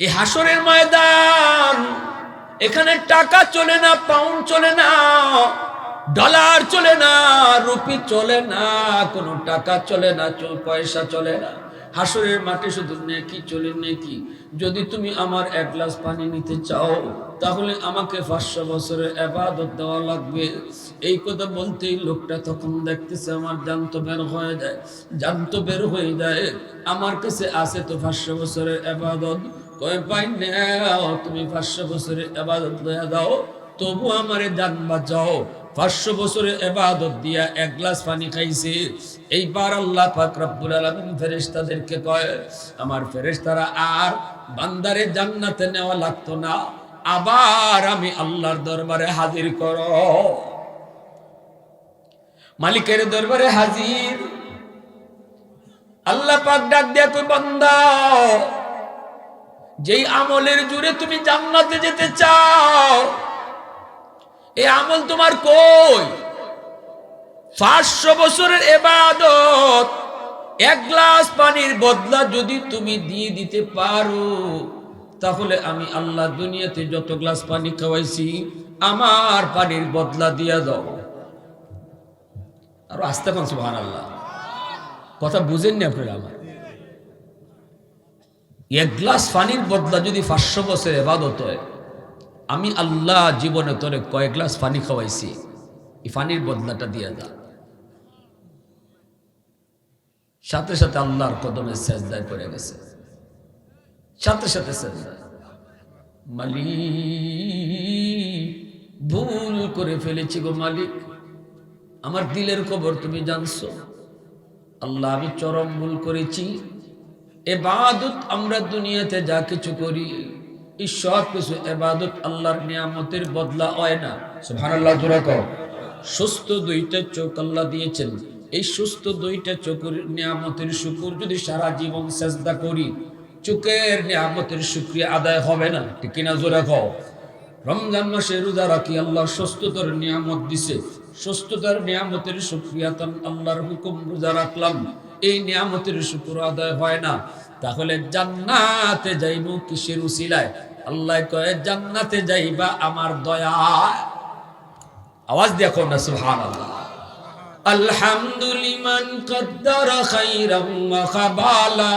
এই হাসরের ময়দান, এখানে টাকা চলে না, পাউন্ড চলে না, ডলার চলে না, রুপি চলে না, কোনো টাকা চলে না, পয়সা চলে না। হাসরের মাঠে শুধু নেকি চলে, নেকি। যদি তুমি আমার এক গ্লাস পানি নিতে চাও, তাহলে আমাকে 500 বছরের ইবাদত দেওয়া লাগবে। এই কথা বলতেই লোকটা তখন দেখতেছে আমার জান তো বের হয়ে যায়, জান তো বের হয়ে যায়। আমার কাছে আছে তো 500 বছরের ইবাদত। কয় পাই নাও, তুমি 500 বছরের ইবাদত লয়া দাও, তবু আমারে জান বাঁচাও। 500 বছরের ইবাদত দিয়া এক গ্লাস পানি খাইছে। এইবার আল্লাহ পাক রব্বুল আলামিন ফেরেশতাদেরকে কয়, আমার ফেরেশতারা আর বান্দারে জান্নাতে নেওয়া লাগতো না, আবার আমি আল্লাহর দরবারে হাজির করো। মালিকের দরবারে হাজির। আল্লাহ পাক ডাক দিয়া কই, বান্দা, যেই আমলের জোরে তুমি জান্নাতে যেতে চাও, এই আমল তোমার কই? 500 বছরের ইবাদত এক গ্লাস পানির বদলা যদি তুমি দিয়ে দিতে পারো, তাহলে আমি আল্লাহ দুনিয়াতে যত গ্লাস পানি খাওয়াইছি আমার পানির বদলা দিয়া দাও। আর আস্তে কোন সুবহানাল্লাহ, কথা বুঝেন না আপনারা? আমার এক গ্লাস পানির বদলা যদি 500 বছর ইবাদত হয়, আমি আল্লাহ জীবনে তোরে কয়েক গ্লাস পানি খাওয়াইছি, এই পানির বদলাটা দিয়া দাও। সাথে সাথে আল্লাহর কদমে সেজদায় পড়ে গেছে, সাথে সাথে সেজদায়। মালিক, ভুল করে ফেলেছি গো মালিক, আমার দিলের খবর তুমি জানছো। আল্লাহ, আমি চরম ভুল করেছি। ইবাদত আমরা দুনিয়াতে যা কিছু করি, এই সব কিছু ইবাদত আল্লাহর নিয়ামতের বদলা হয় না। সুবহানাল্লাহ, জোরে কও। সুস্থ দুইটা চোখ আল্লাহ দিয়েছেন, এই সুস্থ দুইটা চোখের নিয়ামতের শুকর যদি সারা জীবন সেজদা করি, চোখের নিয়ামতের শুকরিয়া আদায় হবে না, ঠিক কিনা? জোরে কও। রমজান মাসে রোজা রাখি, আল্লাহ সুস্থতার নিয়ামত দিছে, সুস্থতার নিয়ামতের শুকরিয়া তান আল্লাহর হুকুম রোজা রাখলাম, এই নিয়ামতের শুকর আদায় হয় না। তাহলে জান্নাতে যাইব কিসের উসিলায়? আল্লাহ কয়, জান্নাতে যাইবা আমার দয়া। আওয়াজ দেখো না, সুবহানাল্লাহ। আলহামদুলিমান কদ্দারা খাইরাম ওয়া খাবালা,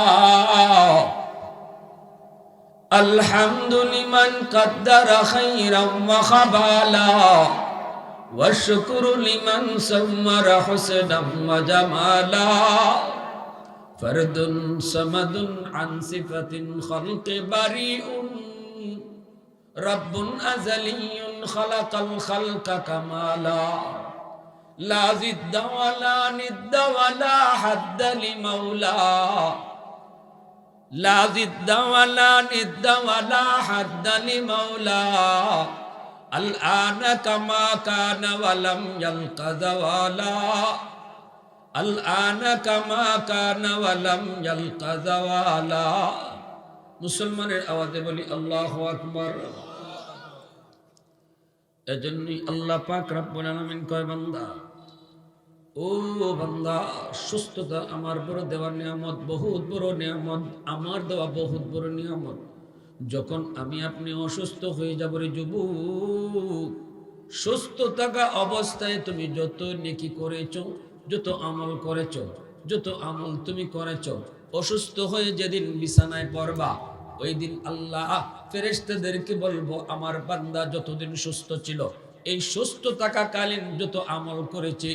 আলহামদুলিমান কদ্দারা খাইরাম ওয়া খাবালা, ওয়া শুকরু লিমান সাম্মারা হুসনাম ওয়া জামালা, ফরদুন সামাদুন আন সিফাতিন খালকি বারিউন, রব্বুন আযালিয়ুন খালাকাল খালকা কামালা, লা জিদ্দা ওয়ালা নিদ্দা ওয়ালা হাদ্দা লিমাওলা, লা জিদ্দা ওয়ালা নিদ্দা ওয়ালা হাদ্দা লিমাওলা, আল আনা কামা কানা ওয়ালাম ইয়ালকা যাওয়ালা, আল আনা কামা কানা ওয়ালাম ইয়ালকা যাওয়ালা। মুসলমানের আওয়াজে বলি আল্লাহু আকবার। এজন্যই আল্লাহ পাক রব্বুল আলামিন কয়, বান্দা, ও বান্দা, সুস্থতা আমার বড় দেওয়ার নিয়ামত, বহুত বড় নিয়ামত, আমার দেওয়া বহুত বড় নিয়ামত। যখন আমি আপনি অসুস্থ হয়ে যাব রে যুবক, সুস্থ থাকা অবস্থায় তুমি যত নেকি করেছো, যত আমল করেছো, যত আমল তুমি করেছো, অসুস্থ হয়ে যেদিন বিছানায় পড়বা, ওই দিন আল্লাহ ফেরেশতাদেরকে বলবো, আমার বান্দা যতদিন সুস্থ ছিল, এই সুস্থ থাকাকালীন যত আমল করেছে,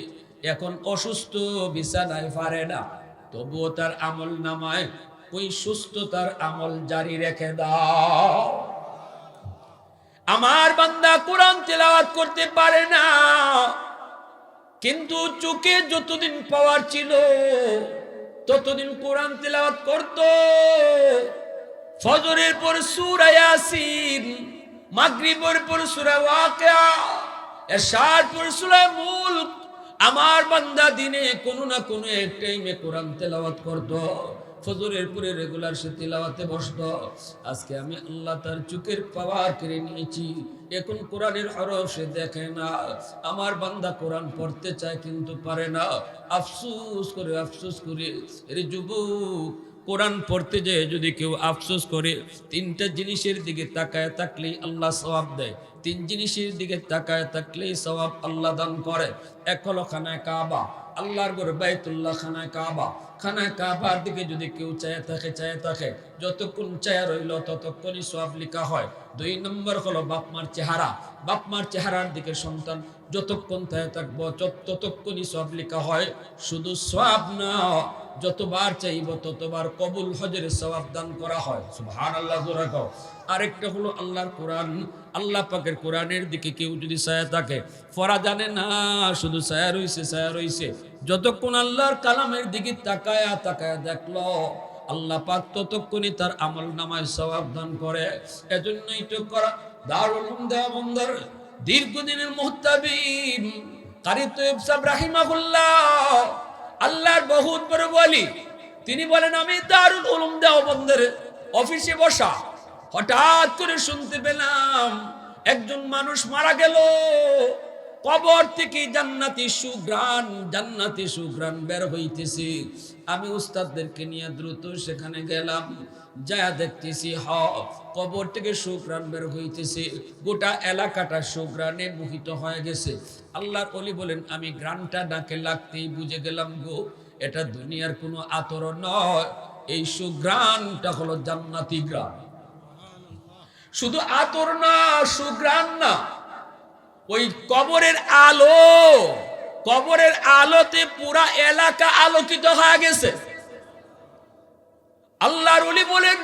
এখন অসুস্থ বিছানায় পারে না, তবুও তার আমল নামায় ওই সুস্থতার আমল জারি রেখে দাও। আমার বান্দা কোরআন তেলাওয়াত করতে পারে না, কিন্তু চোখে যতদিন পাওয়ার ছিল ততদিন কোরআন তেলাওয়াত করত। ফজরের পর সূরা ইয়াসিন, মাগরিবের পর সূরা ওয়াকিয়া, এশার পর সূরা মুলক। আমার বান্দা দিনে কোনো না কোনো এক টাইমে কোরআন তেলাওয়াত করত, ফজরের পরে রেগুলার সে তিলাওয়াতে বসতো। আজকে আমি আল্লাহ তার চোখের পাওয়ার কেড়ে নিয়েছি, এখন কোরআনের হরফ সে দেখে না। আমার বান্দা কোরআন পড়তে চায় কিন্তু পারে না। আফসোস করে আফসোস করে, এর যুবক, কোরআন পড়তে যেয়ে যদি কেউ আফসোস করে, তিনটা জিনিসের দিকে তাকায় থাকলেই আল্লাহ সওয়াব দেয়। তিন জিনিসের দিকে তাকায় থাকলেই সওয়াব আল্লাহ দান করে। এক হলো খানায় কাবা, আল্লাহর ঘর বাইতুল্লাহ, খানায় কাবা। খানায় কাবার দিকে যদি কেউ চায় থাকে, যতক্ষণ চায়া রইল ততক্ষণই সওয়াব লেখা হয়। দুই নম্বর হলো বাপমার চেহারা, বাপমার চেহারার দিকে সন্তান যতক্ষণ চায় থাকবো ততক্ষণই সওয়াব লেখা হয়। শুধু সওয়াব না, যতবার চাইব ততবার কবুল হজের সওয়াব দান করা হয়। সুবহানাল্লাহ জোরে কও। আরেকটা হলো আল্লাহর কোরআন, আল্লাহ পাকের কোরআনের দিকে কেউ যদি ছায়া থাকে, পড়া জানে না, শুধু ছায়া রইছে, যতক্ষণ আল্লাহর কালামের দিকে তাকায়া দেখলো আল্লাহ পাক ততক্ষণই তার আমল নামায় সওয়াব দান করে। এজন্যই তো করা দারুল উলুম দেওবন্দের দীর্ঘদিনের মুহতাবিব কারি তৈয়ব সাহেব রাহিমাহুল্লাহ, আল্লাহর বহুত বড় ওলি, তিনি বলেন আমি দারুল উলুম দেওবন্দের অফিসে বসা, হঠাৎ করে শুনতে পেলাম একজন মানুষ মারা গেল, কবর থেকে জান্নাতি সুঘ্রাণ বের হইতেছে। আমি উস্তাদদেরকে নিয়ে দ্রুত সেখানে গেলাম, যা দেখতেছি কবর থেকে সুঘ্রাণ বের হইতেছে, গোটা এলাকাটা সুঘ্রাণে মোহিত হয়ে গেছে। আল্লাহর ওলি বলেন আমি গ্রানটা ডাকে লাগতেই বুঝে গেলাম গো, এটা দুনিয়ার কোনো আতর নয়, এই সুঘ্রাণটা হলো জান্নাতি গ্রান। শুধু আতর না, সুঘ্রাণ না, ওই কবরের আলোতে পুরা এলাকা আলোকিত হয়ে গেছে। আল্লাহর ওলি বলেন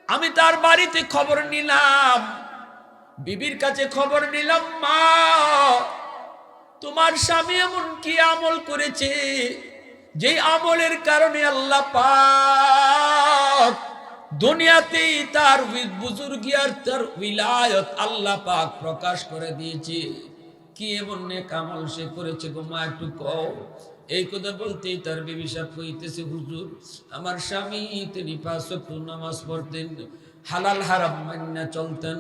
আমি তার বাড়িতে খবর নিলাম, বিবির কাছে খবর নিলাম, মা তোমার স্বামী এমন কি আমল করেছে, যে আমলের কারণে আল্লাহ পাক দুনিয়াতেই তার বুজুর্গি আর তার উলায়ত আল্লাহ পাক প্রকাশ করে দিয়েছে। কি এমন নেক আমল সে করেছে গো মা, একটু কও। এই কথা বলতেই তার বিবি সাহেব কইতেছে, হুজুর আমার স্বামী তিনি 5 ওয়াক্ত নামাজ পড়তেন, হালাল হারাম মান্না চলতেন,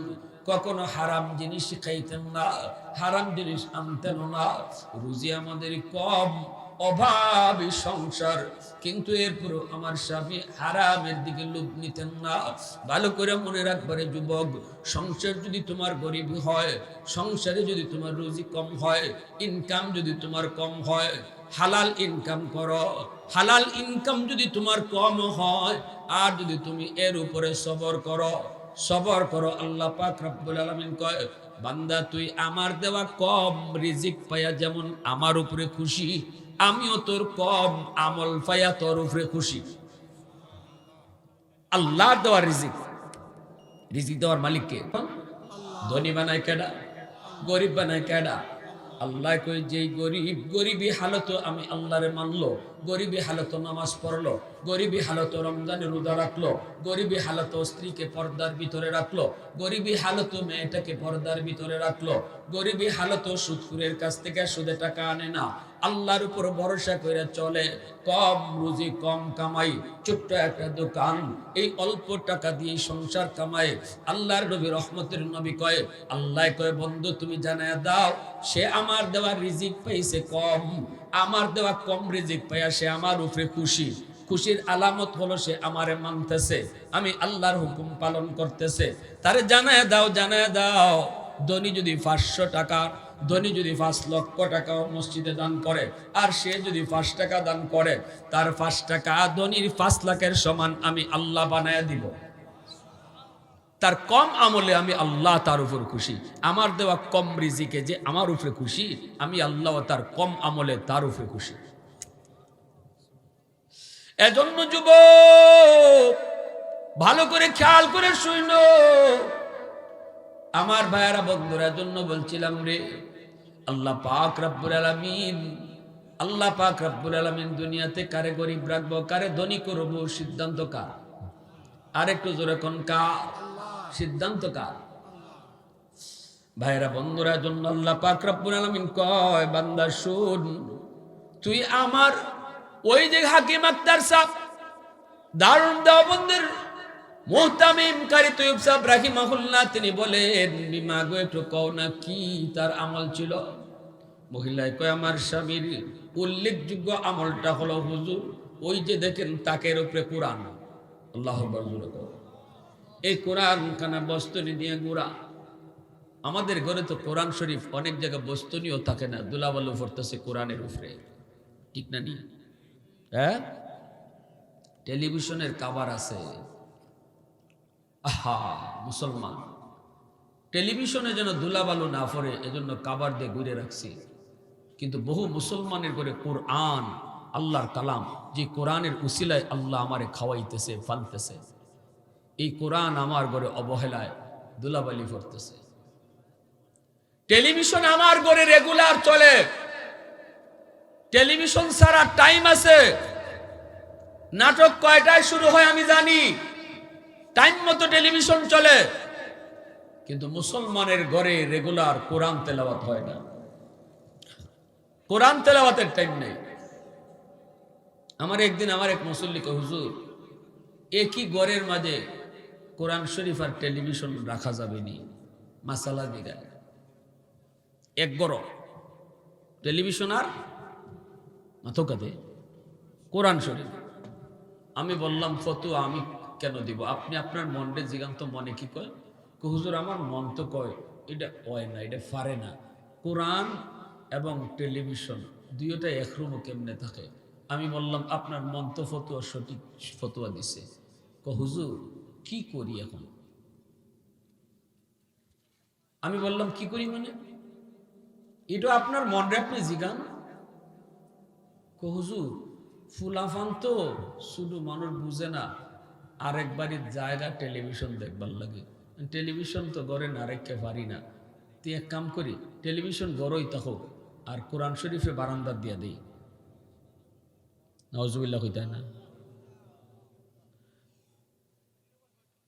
কখনো হারাম জিনিস খাইতেন না, হারাম জিনিস আনতেন না, রুজি আমাদের কম, অভাবী সংসার, কিন্তু এরপর আমার স্বামী হারামের দিকে লোভ নিতেন না। ভালো করে মনে রাখবারে যুবক, সংসার যদি তোমার গরিব হয়, সংসারে যদি তোমার রুজি কম হয়, ইনকাম যদি তোমার কম হয়, হালাল ইনকাম করো। হালাল ইনকাম যদি তোমার কম হয়, আর যদি তুমি এর উপরে সবর করো, আল্লাহ পাক রব্বুল আলামিন কয় বান্দা তুই আমার দেওয়া কম রিজিক পাইয়া যেমন আমার উপরে খুশি, আমিও তোর কম আমল পাইয়া তোর উপরে খুশি। আল্লাহ দেওয়ার রিজিক দেওয়ার মালিক কে? ধনী বানায় কেডা, গরিব বানায় কেডা? আল্লাহ কই যেই গরিবী হালত আমি আল্লাহরে মানলো, গরিবী হালত নামাজ পড়লো, গরিবী হালত রমজানে রোজা রাখলো, গরিবী হালত স্ত্রীকে পর্দার ভিতরে রাখলো, গরিবী হালত মেয়েটাকে পর্দার ভিতরে রাখলো, গরিবী হালত সুদখোরের কাছ থেকে সুদে টাকা আনে না, আল্লাহর উপর ভরসা করে চলে, কম রুজি কম কামাই, ছোট্ট একটা দোকান, এই অল্প টাকা দিয়ে সংসার কামায়। আল্লাহর নবী রহমতের নবী কয়, আল্লাহ কয় বন্ধু তুমি জানায়া দাও সে আমার দেওয়া রিজিক পাইছে কম, আমার দেওয়া কম রিজিক পাইয়া সে আমার উপরে খুশি। খুশির আলামত হলো সে আমারে মানতেছে, আমি আল্লাহর হুকুম পালন করতেছে। তারে জানায়া দাও ধনী যদি 500 টাকা, ধনী যদি 5 লক্ষ টাকা মসজিদে দান করে, আর সে যদি 5 টাকা দান করে, তার 5 টাকা ধনীর 5 লাখের সমান আমি আল্লাহ বানায়া দিব। তার কম আমলে আমি আল্লাহ তার উপর খুশি, আমার দেওয়া কম রিজিকে যে আমার উপরে খুশি, আমি আল্লাহ তার কম আমলে তার উপরে খুশি। এজন্য যুবক ভালো করে খেয়াল করে শুনো আমার ভাইয়ারা বন্ধুরা, জন্য বলছিলাম রে, আল্লাহ পাক রব্বুল আলামিন দুনিয়াতে কারে গরিব রাখবো কারে ধনী করবো সিদ্ধান্ত কার? আরেকটু জোরে কোন কার? সিদ্ধান্ত কার? ভাইরা বন্ধুরা, জন্য আল্লাহ পাক রব্বুল আলামিন কয় বান্দা শুন, তুই আমার ওই যে হাকিম আক্তার সাহেব দারুন দেওবন্দের মুহতামিম কারি তৈয়ব সাহেব রাহিমাহুল্লাহ, তিনি বলেন বিমা গো একটু কও না কি তার আমল ছিল? মহিলায় কয় আমার স্বামীর উল্লেখযোগ্য আমলটা হলো হুজুর ওই যে দেখেন তাকের উপরে কোরআন, আল্লাহ আকবার জোরে কর। এই কোরআন খানা বস্তনি দিয়ে গুড়া। আমাদের ঘরে তো কোরআন শরীফ অনেক জায়গায় বস্তনিও থাকে না, দুলাবালু পড়তেছে কোরআনের উপরে, ঠিক না নি? হ্যাঁ, টেলিভিশনের কাভার আছে। আহা মুসলমান, টেলিভিশনে যেন দুলাবালু না পড়ে এজন্য কাভার দিয়ে ঘুরে রাখছি। কিন্তু বহু মুসলমানের ঘরে কোরআন, আল্লাহর কালাম, যে কোরআনের উসিলায় আল্লাহ আমারে খাওয়াইতেছে, ফালতেছে, এই কোরআন আমার ঘরে অবহেলায় দুলাবালি পড়তেছে। টেলিভিশন আমার ঘরে রেগুলার চলে, টেলিভিশন ছাড়া টাইম আছে। নাটক কয়টায় শুরু হয় আমি জানি, টাইম মতো টেলিভিশন চলে, কিন্তু মুসলমানের ঘরে রেগুলার কোরআন তেলাওয়াত হয় না। কোরআন তেলাওয়াতের টাইম নেই। আমার একদিন আমার এক মুসল্লি কয়, হুজুর একই ঘরের মাঝে কোরআন শরীফ আর টেলিভিশন রাখা যাবে নি? মাসালা দিগায় এক গড় টেলিভিশন আর মাথকাতে কোরআন শরীফ। আমি বললাম ফতুয়া আমি কেন দিব, আপনি আপনার মনরে জিগান তো মনে কি কয়? হুজুর আমার মন তো কয় এটা হয় না, এটা পারে না, কোরআন এবং টেলিভিশন দুইটা এক রুমও কেমনে থাকে। আমি বললাম আপনার মন তো ফতুয়া সঠিক ফতুয়া দিছে, হুজুর কি করি এখন? আমি বললাম কি করি মানে, এটা আপনার মনরে আপনি জিগান। হুজুর ফুলাফান তো শুধু মানুষ বুঝে না, আরেকবারের জায়গা টেলিভিশন দেখবার লাগে, টেলিভিশন তো গড়ে না রেখে পারি না, তুই এক কাম করি টেলিভিশন গড়ই থাকুক আর কোরআন শরীফে বারান্দা দিয়া দেই। নাউজুবিল্লাহ হইতা না?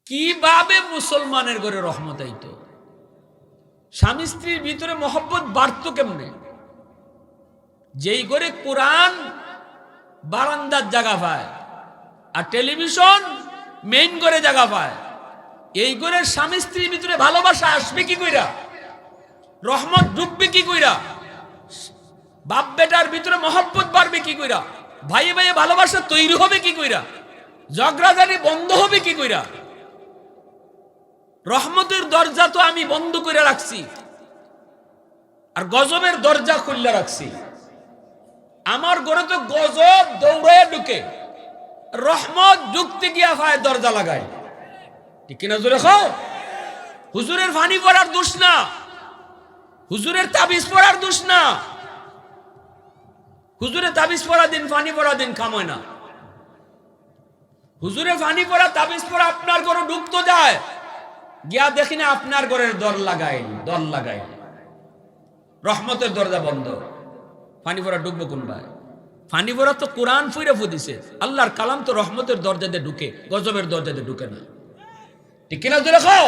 কিভাবে মুসলমানের ঘরে রহমত আইতো? স্বামী স্ত্রীর ভিতরে মহব্বত বাড়তো কেমনে? যেই ঘরে কোরআন বারান্দার জায়গা পায় আর টেলিভিশন মেইন ঘরে জায়গা পায়, এই ঘরের স্বামী স্ত্রীর ভিতরে ভালোবাসা আসবে কি কইরা? রহমত ঢুকবে কি কইরা? বাপ বেটার ভিতরে মহব্বত বাড়বে কি কইরা? ভাই ভাই ভালোবাসা তৈরি হবে কি কইরা? ঝগড়াঝাটি বন্ধ হবে কি কইরা? রহমতের দরজা তো আমি বন্ধ করে রাখছি আর গজবের দরজা খুলে রাখছি। আমার ঘরে তো গজব দৌড়ায় ঢুকে, রহমত ঢুকতে গিয়া ভাই দরজা লাগায়, ঠিক কিনা জোরে খাও? হুজুরের ফানি পড়ার দোষ না, হুজুরের তাবিজ পড়ার দোষ না। হুজুরে তাবিজ পড়া দিন ফানি পড়া দিন কাময় না। হুজুরে ফানি পড়া তাবিজ পড়া আপনার ঘরে ঢুকতো যায়, গিয়া দেখি না আপনার ঘরের দর লাগাই রহমতের দরজা বন্ধ। ফানি পড়া ঢুকবো কোন ভাই? ফানি পড়া তো কোরআন ফুইরে ফুদিছে, আল্লাহর কালাম তো রহমতের দরজাতে ঢুকে, গজবের দরজাতে ঢুকে না, ঠিক কিনা জোরে খাও?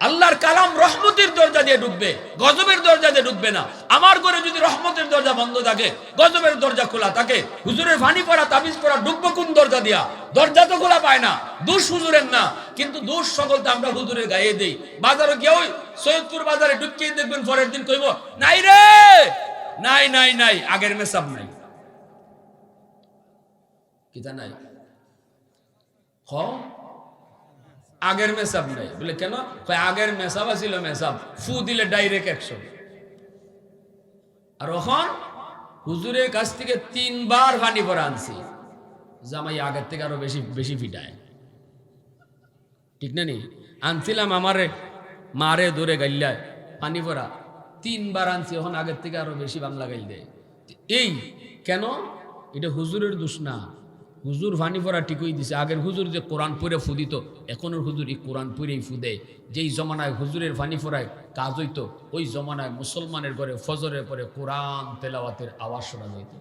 আল্লাহর কালাম রহমতের দরজা দিয়ে ঢুকবে, গজবের দরজা দিয়ে ঢুকবে না। আমার ঘরে যদি রহমতের দরজা বন্ধ থাকে, গজবের দরজা খোলা থাকে, হুজুরের ফানি পড়া তাবিজ পড়া ঢুকবো কোন দরজা দিয়া? দরজা তো খোলা পায় না। দোষ হুজুরের না, কিন্তু দোষ সকলটা আমরা হুজুরের গায়ে দেই। বাজারে গিয়ে ওই সৈয়দপুর বাজারে ঢুকিয়ে দেখবেন, পরের দিন কইব নাই রে, নাই নাই নাই, আগের মেসাব নাই, কিতা নাই, আগের মেসাব নাই। বলে কেন? আগের মেসাব ছিল, মেসাব ফু দিলে ডাইরেক্ট 100। আর ওখন হুজুরের কাছ থেকে 3 বার ফানি পড়া আনছি, জামাই আগের থেকে আরো বেশি বেশি ফিটায়, ঠিক না নি? আনছিলাম আমারে মারে দূরে গাইলায় পানি পড়া 3 বার আনছি, এখন আগের থেকে আরো বেশি বাংলা গাইল দেয়। এই কেন? এটা হুজুরের দোষ না, হুজুর ফানি পড়া ঠিকই দিছে। আগের হুজুর যে কোরআন পড়ে ফুদিত, এখনের হুজুর এই কোরআন পড়েই ফুদে। যেই জমানায় হুজুরের ফানি পড়ায় কাজ হইতো, ওই জমানায় মুসলমানের ঘরে ফজরের পরে কোরআন তেলাওয়াতের আওয়াজ শোনা যেত,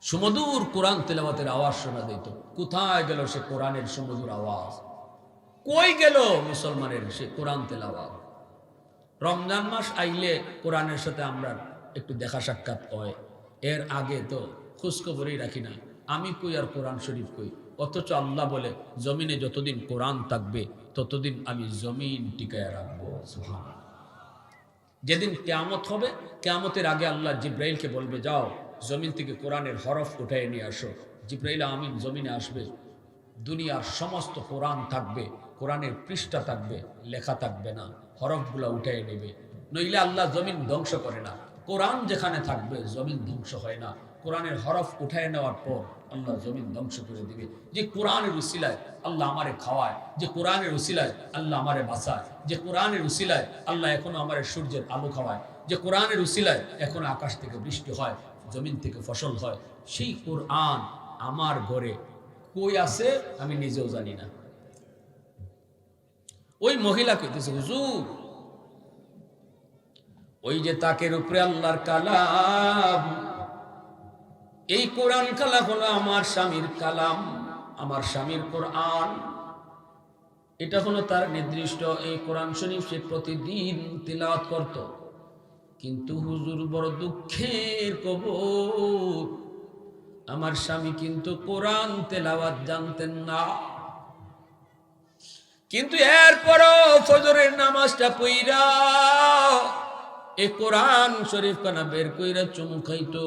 সুমধুর কোরআন তেলাওয়াতের আওয়াজ শোনা যেত। কোথায় গেল সে কোরআনের সুমধুর আওয়াজ? কই গেল মুসলমানের সে কোরআন তেলাওয়াত? রমজান মাস আইলে কোরআনের সাথে আমরা একটু দেখা সাক্ষাৎ হয়, এর আগে তো খোঁজখবরই রাখি না। আমি কই আর কোরআন শরীফ কই, অথচ আল্লাহ বলে জমিনে যতদিন কোরআন থাকবে ততদিন আমি জমিন টিকায় রাখবো। সুবহানাল্লাহ। যেদিন কিয়ামত হবে, কিয়ামতের আগে আল্লাহ জিব্রাইলকে বলবে যাও জমিন থেকে কোরআনের হরফ উঠায় নিয়ে আসো। জিবরাইল আমিন জমিনে আসবে, দুনিয়ার সমস্ত কোরআন থাকবে, কোরআনের পৃষ্ঠা থাকবে, লেখা থাকবে না, হরফগুলা উঠায় নেবে। নইলে আল্লাহ জমিন ধ্বংস করে না। কোরআন যেখানে থাকবে জমিন ধ্বংস হয় না। কোরআনের হরফ উঠায় নেওয়ার পর আল্লাহ জমিন ধ্বংস করে দিবে। যে কোরআনের উসিলায় আল্লাহ আমারে খাওয়ায়, যে কোরআনের উসিলায় আল্লাহ আমারে বাঁচায়, যে কোরআনের উসিলায় আল্লাহ এখনো আমারে সূর্যের আলো খাওয়ায়, যে কোরআনের উসিলায় এখন আকাশ থেকে বৃষ্টি হয়, জমিন থেকে ফসল হয়, সেই কোরআন আমার ঘরে কই আছে আমি নিজেও জানি না। ওই মহিলা কইতেছে, হুজুর ওই যে তাকের উপরে আল্লাহর কালাম, এই কোরআন কালাম হলো আমার স্বামীর কালাম, আমার স্বামীর কোরআন, এটা হলো তার নির্দিষ্ট এই কোরআন শরীফ সে প্রতিদিন তিলাওয়াত করত। কিন্তু হুজুর বড় দুঃখের খবর, আমার স্বামী কিন্তু কোরআন তেলাওয়াত জানতেন না। কিন্তু এরপরও ফজরের নামাজটা পইরা এ কোরআন শরীফ কানা বের কইরা চুমু খাইতো,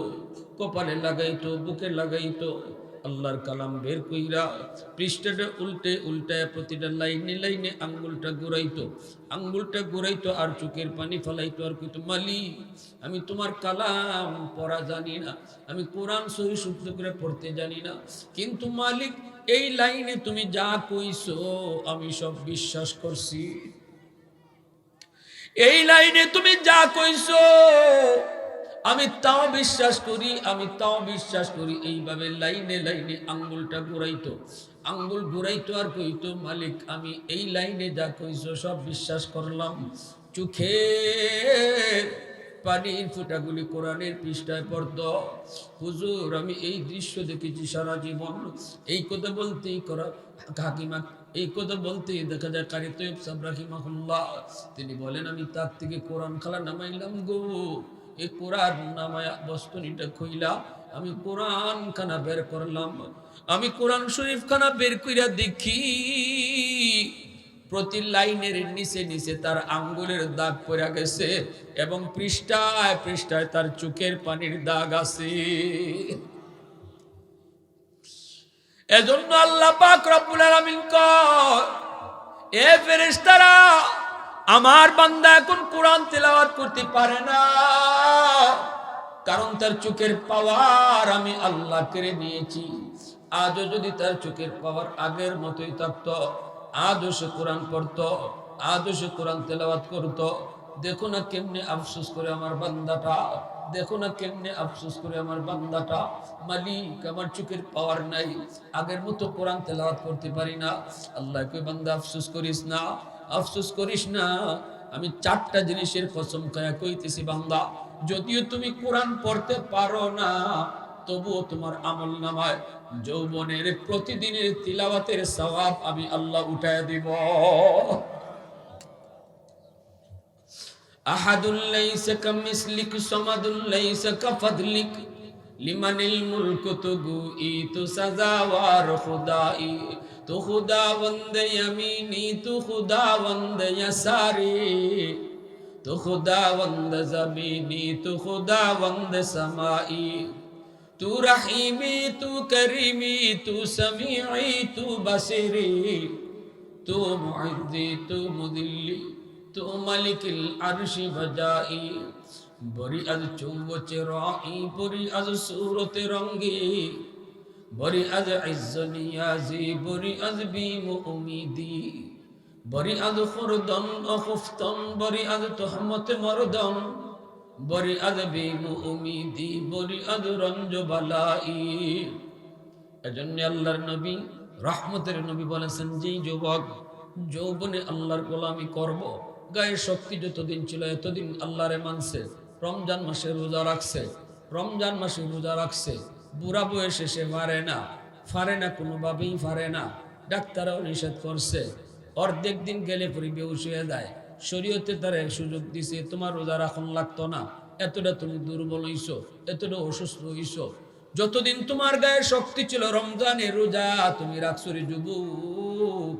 কপালে লাগাইতো, বুকে লাগাইতো, আল্লাহর কালাম বের কইরা পৃষ্ঠাটা উল্টে উল্টায় প্রতিটা লাইনে লাইনে আঙ্গুলটা ঘুরাইতো আর চোখের পানি ফলাইতো আর কইতো, মালিক আমি তোমার কালাম পড়া জানি না, আমি কোরআন সহি শুদ্ধ করে পড়তে জানি না, কিন্তু মালিক এই লাইনে তুমি যা কইছো আমি সব বিশ্বাস করছি, এই লাইনে তুমি যা কইছো আমি তাও বিশ্বাস করি, আমি তাও বিশ্বাস করি। এইভাবে লাইনে লাইনে আঙ্গুলটা ঘুরাইতো আর কইতো, মালিক আমি এই লাইনে যা কইছো সব বিশ্বাস করলাম। চোখের পানির ফোঁটাগুলি কোরআনের পৃষ্ঠায় পড়তো। হুজুর আমি এই দৃশ্য দেখেছি সারা জীবন। এই কথা বলতেই হাকিমা এই কথা বলতেই দেখা যায় কারি তৈয়ব সাহেব রাহিমাহুল্লাহ তিনি বলেন, আমি তার থেকে কোরআন খালা নামাইলাম গো, এই কোরআন নামায়া বস্তনিটা খুইলা আমি কোরআন খানা বের করলাম। আমি কোরআন শরীফ খানা বের কইরা দেখি প্রতি লাইনের নিচে নিচে তার আঙ্গুলের দাগ পড়ে গেছে এবং পৃষ্ঠায় পৃষ্ঠায় তার চোখের পানির দাগ আছে। এজন্য আল্লাহ পাক রব্বুল আলামিন কয়, এ ফেরেশতারা আমার বান্দা এখন কোরআন তেলাওয়াত করতে পারে না, কারণ তার চোখের পাওয়ার আমি আল্লাহ কেড়ে নিয়েছি। আজও যদি তার চোখের পাওয়ার আগের মতোই থাকতো, আজও সে কোরআন পড়তো, আজও সে কোরআন তেলাওয়াত করতো। দেখো না কেমনে আফসোস করে আমার বান্দাটা, দেখো না কেমনে আফসোস করে আমার বান্দাটা, মালিক আমার চোখের পাওয়ার নাই, আগের মতো কোরআন তেলাওয়াত করতে পারি না। আল্লাহ কই, বান্দা আফসোস করিস না, আফসোস করিস না, আমি চারটা জিনিসের কসম খায়া কইতেছি বান্দা, যদিও তুমি কোরআন পড়তে পারো না তবুও তোমার আমল নামায় যৌবনের প্রতিদিনের তিলাওয়াতের সওয়াব আমি আল্লাহ উঠায় দিব। আহাদুল লাইসা কামিসলিক সামাদুল লাইসা কাফাদলিক লিমানিল মুলকু তুগুই তু সাজাওয়ার খুদাই, তু খুদাবন্দ ইয়ামিনী তু খুদাবন্দ ইয়াসারি, তু খুদাবন্দ জমিনী তু খুদাবন্দ সমাই, তু রহিমি তু করিমি তু সমিঈ তু বসিরি, তু মুইজ্জি তু মুদিল্লি তু মালিকিল আরশি বজাই, বরি আজ চৌবচে রাই বরি আজ সুরতে রঙ্গি, বরি আজ ইজ্জ নিয়াজি বরি আজ বিম উমিদি, বরি আজ খুরদন অখুফতন বরি আজ তোহমত মরদন, বরি আজ বিম উমিদি বরি আজ রঞ্জ বালাই। এজন্য আল্লাহর নবী রহমতের নবী বলেছেন, যেই যুবক যৌবনে আল্লাহর গোলামি করব, গায়ে শক্তি যতদিন ছিল এতদিন আল্লাহরে মানছে, রমজান মাসে রোজা রাখছে, রমজান মাসে রোজা রাখছে, বুড়া বয়সে সে ফারে না কোনোভাবেই ফারে না, ডাক্তারও নিষেধ করছে, অর্ধেক দিন গেলে পরে বেহুশ হয়ে যায়, শরীয়তে তারা সুযোগ দিছে তোমার রোজা রাখন লাগতো না, এতটা তুমি দুর্বল হইছো, এতটা অসুস্থ হইছো, যতদিন তোমার গায়ে শক্তি ছিল রমজানের রোজা তুমি রাখছো রে যুবক,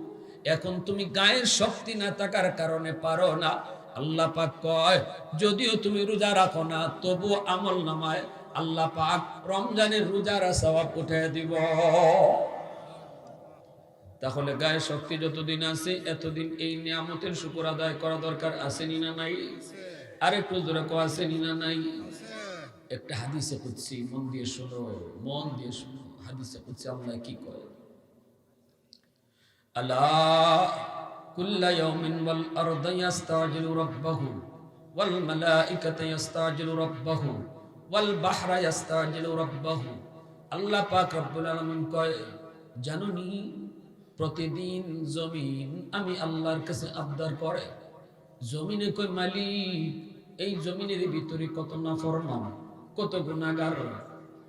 এখন তুমি গায়ের শক্তি না থাকার কারণে পারো না। আল্লাহ পাক কয়, যদিও তুমি রোজা রাখো না তবু আমল নামায় আল্লাহ পাক রমজানের রোজার সওয়াব উঠায় দিব। তাহলে গায়ে শক্তি যতদিন আছে এতদিন এই নিয়ামতের শুকর আদায় করা দরকার, আসেনি না নাই? আরেকটু জোরে কো, আসেনি না নাই? একটা হাদিসে কুদসি, মন দিয়ে শোনো, মন দিয়ে শোনো। হাদিসে কুদসি আল্লাহ কি কয়? আলা কুল্লা ইয়াউমিন ওয়াল আরদু ইস্তাজিলু রাব্বাহু ওয়াল মালাইকাতু ইস্তাজিলু রাব্বাহু ওয়াল বাহরা ইস্তাজিলু রাব্বাহু। আল্লাহ পাক রব্বুল আলামিন কয়, জানোনি প্রতিদিন জমিন আমি আল্লাহর কাছে আবদার করে। জমিনে কই, মালিক এই জমিনের ভিতরে কত নাফরমান, কত গুনাহগার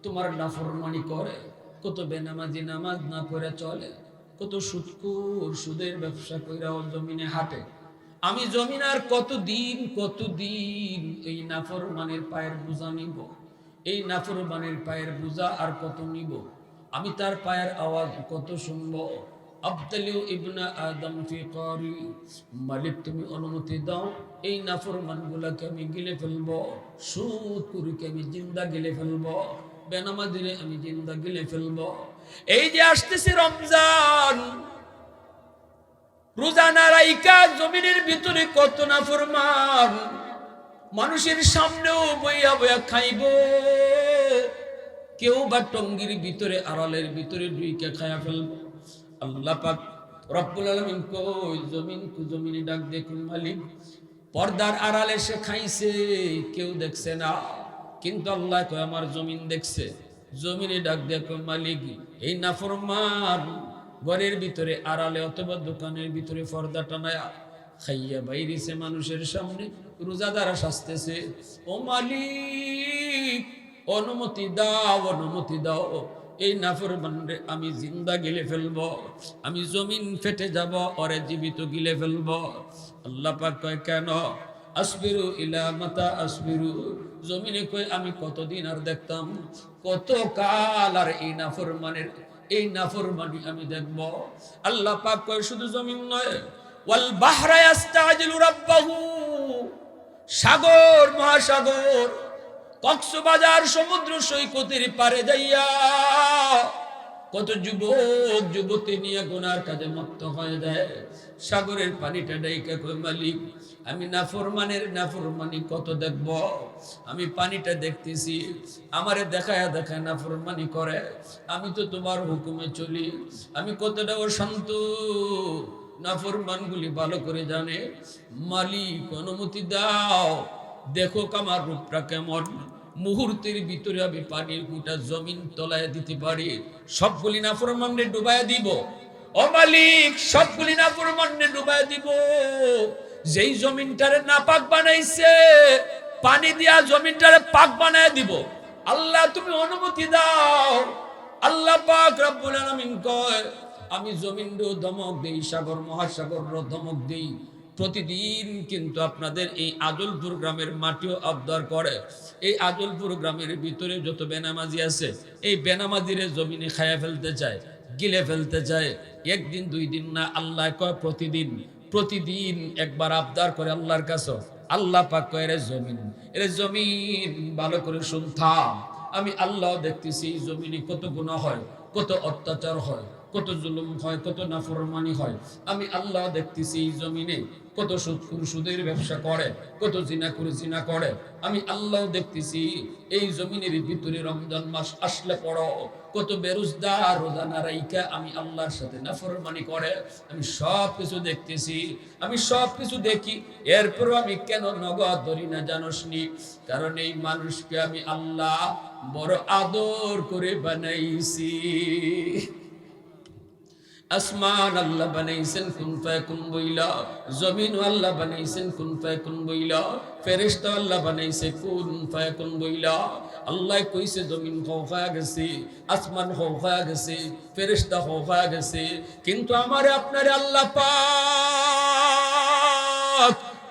তোমার নাফরমানি করে, কত বেনামাজি নামাজ না পড়ে চলে, কত সুদখোর সুদের ব্যবসা কইরা ও জমিনে হাঁটে। আমি জমিন আর কতদিন এই নাফরমানের পায়ের বোঝা নিব, এই নাফরমানের পায়ের বোঝা আর কত নিব, আমি তার পায়ের আওয়াজ কত শুনবো। আবতালিউ ইবনা আদম ফি কারি, মালিক তুমি অনুমতি দাও এই নাফরমানগুলোকে আমি গিলে ফেলবো, সুদখোরকে আমি জিন্দা গিলে ফেলবো, বেনামাজিরে আমি জিন্দা গিলে ফেলবো। এই যে আসতেছে রমজান, রোজা না রাইখা জমিনের ভিতরে কত নাফরমান মানুষের সামনেও বইয়া বইয়া খাইব, কেউ বা টঙ্গির ভিতরে আড়ালের ভিতরে ঢুইকে খায়া ফেলব। আল্লাহ পাক রব্বুল আলামিন কই, জমিনে ডাক দেখুন, মালিক পর্দার আড়ালে সে খাইছে, কেউ দেখছে না, কিন্তু আল্লাহ কয় আমার জমিন দেখছে। জমিনে ডাক দেখো, মালিক এই নাফরমান ঘরের ভিতরে আড়ালে অথবা দোকানের ভিতরে পর্দা টানায়া খাইয়া বাইরেছে মানুষের সামনে, রোজাদারা শাস্তেছে, ও মালিক অনুমতি দাও, এই নাফরমানরে আমি জিন্দা গিলে ফেলবো, আমি জমিন ফেটে যাব, ওরে জীবিত গিলে ফেলবো। আল্লাহ পাক কয়, কেন? আসবিরু ইলা মাতা আসবিরু, জমিনে কই আমি কতদিন আর দেখতাম, কত কাল আর এই নাফরমানি আমি দেখব। আল্লাহ পাক কয়, শুধু জমিন নয়, ওয়াল বাহরা ইস্তাজিলু রাব্বাহু, সাগর মহাসাগর কক্সবাজার সমুদ্র সৈকতের পারে যাইয়া কত যুবক যুবতী নিয়ে গুনার কাজে মত্ত হয়ে যায়। সাগরের পানিটা ডাইকা কই, মালিক আমি নাফরমানি কত দেখব, আমি পানিটা দেখতেছি, আমারে দেখায় নাফরমানি করে, আমি তো তোমার হুকুমে চলি, আমি কতটা অশান্ত নাফরমানগুলি ভালো করে জানে। মালিক অনুমতি দাও, দেখো আমার রূপটা কেমন, মুহূর্তের ভিতরে আমি পানির গুটা জমিন তলায় দিতে পারি, সবগুলি নাফরমানকে ডুবাইয়া দিব। ও মালিক সবগুলি নাফরমানকে ডুবাইয়া দিব। যেই জমিনটারে নাপাক বানাইছে, পানি দিয়া জমিনটারে পাক বানায় দিব। আল্লাহ তুমি অনুমতি দাও। আল্লাহ পাক রব্বুল আলামিন কয়, আমি জমিনও ধমক দেই, সাগর মহাসাগর ধমক দেই। প্রতিদিন কিন্তু আপনাদের এই আদলপুর গ্রামের মাটিও আবদার করে। এই আদলপুর গ্রামের ভিতরে যত বেনামাজি আছে, এই বেনামাজিরে জমিনে খায়া ফেলতে চায়, গিলে ফেলতে চায়। একদিন দুই দিন না, আল্লাহ কয় প্রতিদিন একবার আবদার করে আল্লাহর কাছে। আল্লাহ পাক কয়, এরে জমিন ভালো করে শুনতাম, আমি আল্লাহ দেখতেছি জমিনে কত গুনাহ হয়, কত অত্যাচার হয়, কত জুলুম হয়, কত নাফরমানি হয়। আমি আল্লাহ দেখতেছি এই জমিনে কত সুদের ব্যবসা করে, কত জিনা করে। আমি আল্লাহ দেখতেছি এই জমিনের ভিতরে রমজান মাস আসলে পড়ো কত বেরোজগার রোজা না রাইখা আমি আল্লাহর সাথে নাফরমানি করে। আমি সব কিছু দেখতেছি, আমি সব কিছু দেখি, এরপর আমি কেন নগদ ধরি না জানোসনি? কারণ এই মানুষকে আমি আল্লাহ বড় আদর করে বানাইছি। আসমান আল্লাহ বানাইছেন কুন ফায়াকুন বইলা, জমিন আল্লাহ বানাইছেন কুন ফায়াকুন বইলা, ফেরেশতা আল্লাহ বানাইছে কুন ফায়াকুন বইলা। আল্লাহ কইছে জমিন হওয়া গেছে, আসমান হওয়া গেছে, ফেরেশতা হওয়া গেছে, কিন্তু আমারে আপনারে আল্লাহ পাক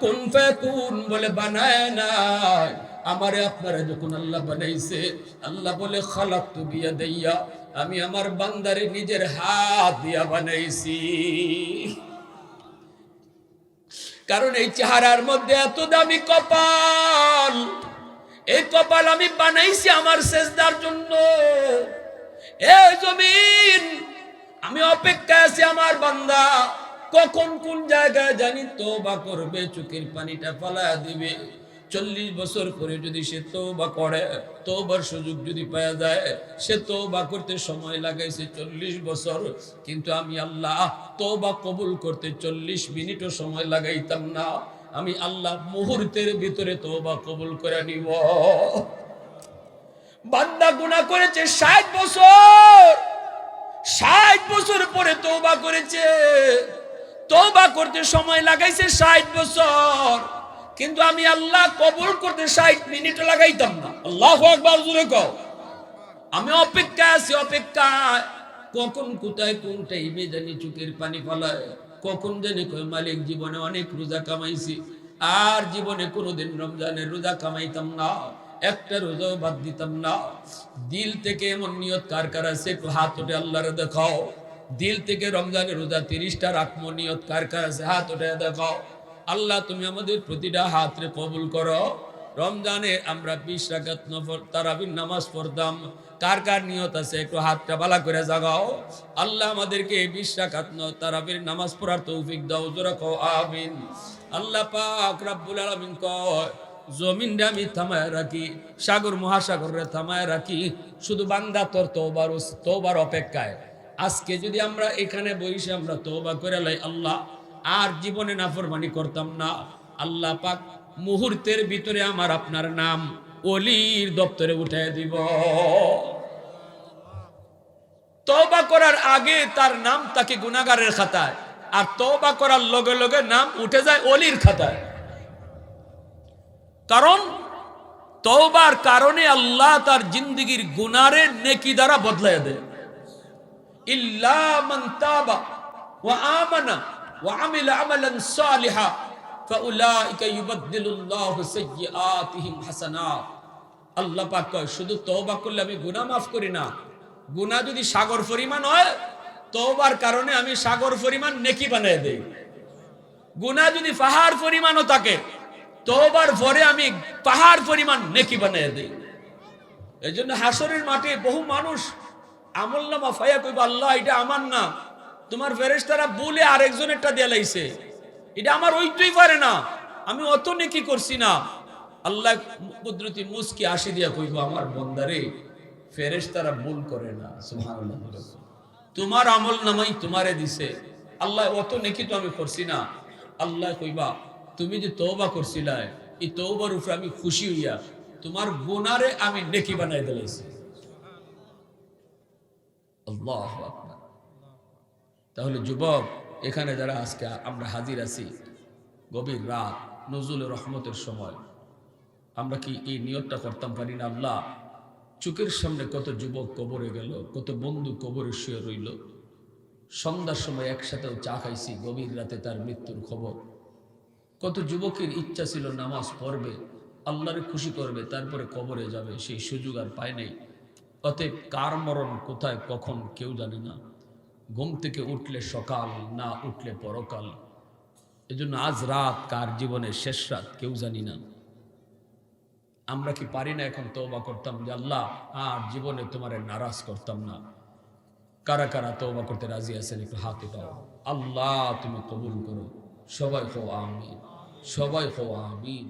কুন ফায়াকুন বলে বানায় নাই। আমারে আপনারা যখন আল্লাহ বানাইছে, আল্লাহ বলে খালাকতু বিয়াদাইয়া, আমি আমার বান্দারে নিজের হাত দিয়া বানাইছি। কারণ এই চেহারার মধ্যে এত দামি কপাল, এই কপাল আমি বানাইছি আমার সেজদার জন্য। এই জমিন আমি অপেক্ষা আছি আমার বান্দা কখন কোন জায়গায় জানি তওবা করবে, চোখের পানিটা ফালায়া দিবে। 40 বছর পরে যদি সে তওবা করে, তওবার সুযোগ যদি পাওয়া যায়, সে তওবা করতে সময় লাগাইছে 40 বছর, কিন্তু আমি আল্লাহ তওবা কবুল করতে 40 মিনিটও সময় লাগাইতাম না। আমি আল্লাহ মুহূর্তের ভিতরে তওবা কবুল করে নিব। বান্দা গুনাহ করেছে 60 বছর, 60 বছর পরে তওবা করেছে, তওবা করতে সময় লাগাইছে 60 বছর, কিন্তু আমি আল্লাহ কবুল করতে 60 মিনিট লাগাইতাম না। আল্লাহু আকবার, জোরে কও। আমি অপেক্ষা আছি, অপেক্ষায় কখন কোথায় কোন টাইমে জানি চোখের পানি ফলায়, কখন জানি কয় মালিক জীবনে অনেক রোজা কামাইছি, আর জীবনে কোনোদিন রমজানের রোজা কামাইতাম না, একটা রোজাও বাদ দিতাম না। দিল থেকে এমন নিয়ত কার কার আছে একটু হাত উঠে আল্লাহরে দেখাও। দিল থেকে রমজানের রোজা 30টা রাখবো নিয়ত কার কার আছে হাত উঠে দেখাও। আল্লাহ তুমি আমাদের প্রতিটা হাতরে কবুল করো। রমজানে আমরা 20 রাকাত নফল তারাবির নামাজ পড়তাম, কার কার নিয়ত আছে একটু হাতটা বালা করে জাগাও। আল্লাহ আমাদেরকে 20 রাকাত তারাবির নামাজ পড়ার তৌফিক দাও, জোরে কও আমিন। আল্লাহ পাক রব্বুল আলামিন কয় জমিনটা আমি থামায় রাখি, সাগর মহাসাগরে থামায় রাখি, শুধু বান্দা তোর তওবার অপেক্ষায়। আজকে যদি আমরা এখানে বসে আমরা তওবা করে লাই, আল্লাহ আর জীবনে নাফরমানি করতাম না, আল্লাহ পাক মুহূর্তের ভিতরে আমার আপনার নাম ওলির দপ্তরে উঠায় দিব। তওবা করার আগে তার নাম তাকে গুনাহগারের খাতায়, আর তওবা করার লগে লগে নাম উঠে যায় ওলির খাতায়। কারণ তওবার কারণে আল্লাহ তার জিন্দেগীর গুনাহের নেকি দ্বারা বদলায় দেয়। ইল্লা মান তাবা ওয়া আমানা ওয়া আমিলা আমালান সালিহা ফাউলাইকা ইউবাদদিলুল্লাহু সাইয়্যাতিহিম হাসানাত। আল্লাহ পাক কয় শুধু তওবা করলে আমি গুনাহ মাফ করি না, গুনাহ যদি সাগর পরিমাণ হয় তওবার কারণে আমি সাগর পরিমাণ নেকি বানিয়ে দেই। গুনাহ যদি পাহাড় পরিমাণও থাকে তওবার পরে আমি পাহাড় পরিমাণ নেকি বানিয়ে দেই। এজন্য হাসরের মাঠে বহু মানুষ আমলনামা ফায়া কইবা আল্লাহ এটা আমার না, তোমার ফেরেশতারা বলে আরেকজনেরটা দিয়ে লাইছে, এটা আমার ওইটাই পারে না, আমি অত নেকি করছি না। আল্লাহ কুদরতি মুস্কি হাসি দিয়া কইবা আমার বান্দারে ফেরেশতারা ভুল করে না, সুবহানাল্লাহ, তোমার আমলনামাই তোমারে দিছে, আল্লাহ অত নেকি তো আমি করছি না। আল্লাহ কইবা তুমি যে তওবা করছিলা এই তওবার উপরে আমি খুশি হইয়া তোমার গুনারে আমি নেকি বানাই দিলাইছি। আল্লাহু আকবার। তাহলে যুবক এখানে যারা আজকে আমরা হাজির আছি, গভীর রাত নজরুলের রহমতের সময়, আমরা কি এই নিয়তটা করতাম পারি না, আল্লাহ চোখের সামনে কত যুবক কবরে গেল, কত বন্ধু কবরে শুয়ে রইল, সন্ধ্যার সময় একসাথেও চা খাইছি, গভীর রাতে তার মৃত্যুর খবর। কত যুবকের ইচ্ছা ছিল নামাজ পড়বে, আল্লাহরে খুশি করবে, তারপরে কবরে যাবে, সেই সুযোগ আর পায় নাই। অতএব কার মরণ কোথায় কখন কেউ জানে না। ঘুম থেকে উঠলে সকাল, না উঠলে পরকাল। এজন্য আজ রাত কার জীবনের শেষ রাত কেউ জানি না। আমরা কি পারি না এখন তওবা করতাম যে আল্লাহ আর জীবনে তোমারে নারাজ করতাম না? কারা কারা তওবা করতে রাজি আছেন একটু হাত উঠাও। আল্লাহ তুমি কবুল করো। সবাই কও আমিন, সবাই কও আমিন।